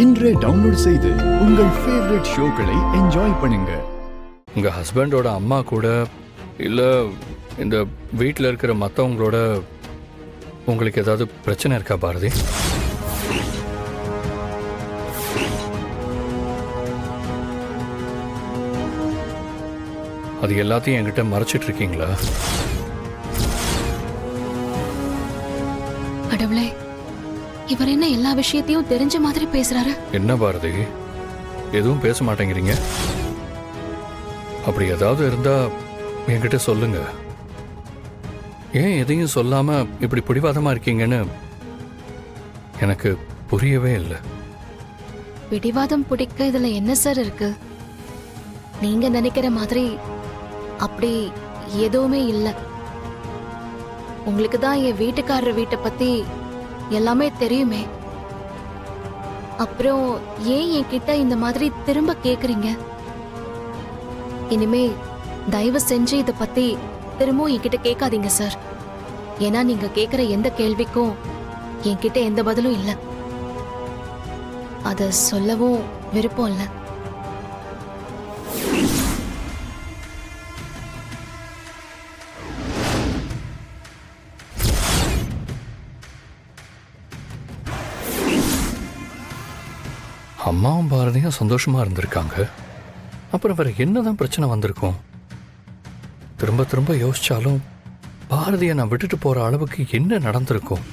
இன்றே டவுன்லோட் செய்து உங்கள் ஃபேவரட் ஷோக்களை என்ஜாய் பண்ணுங்க. உங்க ஹஸ்பண்டோட அம்மா கூட இல்ல இந்த வீட்டில் இருக்கிற மற்றவங்களோட உங்களுக்கு ஏதாவது பிரச்சனை இருக்கா பாரதி? அது எல்லாத்தையும் என்கிட்ட மறைச்சிட்டு இருக்கீங்களா? கடவுளே, இவர் என்ன எல்லா விஷயத்தையும் தெரிஞ்ச மாதிரி பேசுறாரு? என்ன பாரதி, எதுவும் பேச மாட்டேங்கிறீங்க? அப்படி ஏதாவது இருந்தா என்கிட்ட சொல்லுங்க. ஏன் எதையும் சொல்லாம இப்படி பிடிவாதமா இருக்கீங்கன்னு எனக்கு புரியவே இல்லை. பிடிவாதம் பிடிக்க இதுல என்ன சார் இருக்கு? நீங்க நினைக்கிற மாதிரி அப்படி எதுவுமே இல்ல. உங்களுக்கு தான் என் வீட்டுக்காரர் வீட்டை பத்தி எல்லாமே தெரியுமே. அப்புறம் ஏன் என்கிட்ட இந்த மாதிரி திரும்ப கேக்குறீங்க? இனிமே தயவு செஞ்சு இத பத்தி திரும்பவும் என்கிட்ட கேட்காதீங்க சார். ஏன்னா நீங்க கேக்குற எந்த கேள்விக்கும் என்கிட்ட எந்த பதிலும் இல்ல. அத சொல்லவும் விருப்பம் இல்ல. அம்மாவும் பாரதியும் சந்தோஷமா இருந்திருக்காங்க. அப்புறம் வேற என்னதான் பிரச்சனை வந்திருக்கும்? திரும்ப திரும்ப யோசிச்சாலும் பாரதியை நான் விட்டுட்டு போற அளவுக்கு என்ன நடந்திருக்கும்?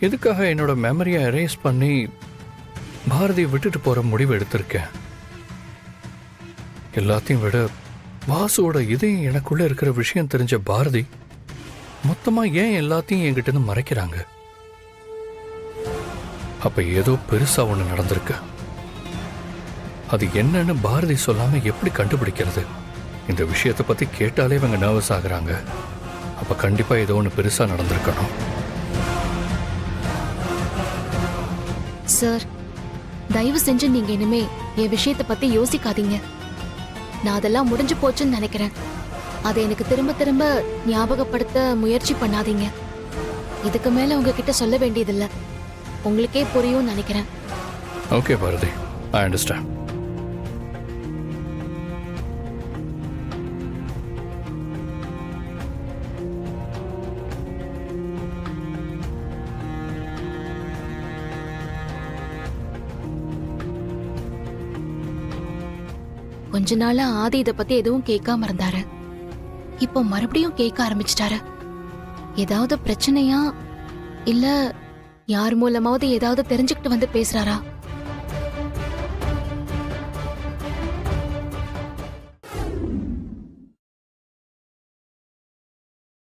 எதுக்காக என்னோட மெமரியை எரேஸ் பண்ணி பாரதியை விட்டுட்டு போற முடிவு எடுத்திருக்கேன்? எல்லாத்தையும் விட வாசுவோட இதயம் எனக்குள்ள இருக்கிற விஷயம் தெரிஞ்ச பாரதி மொத்தமா ஏன் எல்லாத்தையும் என்கிட்ட இருந்து மறைக்கிறாங்க? அப்ப ஏதோ பெருசா ஒண்ணு நடந்திருக்கு. அது என்னன்னு பாரதி சொல்லாம எப்படி கண்டுபிடிக்கிறது? இந்த விஷயத்தை பத்தி கேட்டாலே இவங்க நர்வஸ் ஆகுறாங்க. அப்ப கண்டிப்பா ஏதோ ஒண்ணு பெருசா நடந்திருக்கணும். சார், தயவு செஞ்சு நீங்க இனிமே என் விஷயத்தை பத்தி யோசிக்காதீங்க. நான் அதெல்லாம் முடிஞ்சு போச்சுன்னு நினைக்கிறேன். அதை எனக்கு திரும்ப திரும்ப ஞாபகப்படுத்த முயற்சி பண்ணாதீங்க. இதுக்கு மேல உங்ககிட்ட சொல்ல வேண்டியதில்ல. உங்களுக்கே புரியும் நினைக்கிறேன். Okay Bharathi, I understand. கொஞ்ச நாளா ஆதி இத பத்தி எதுவும் கேட்காம இருந்தாரு. இப்போ மறுபடியும் கேட்க ஆரம்பிச்சிட்டாரு. ஏதாவது பிரச்சனையா இல்ல யார் மூலமாவது ஏதாவது தெரிஞ்சுக்கிட்டு வந்து பேசுறாரா?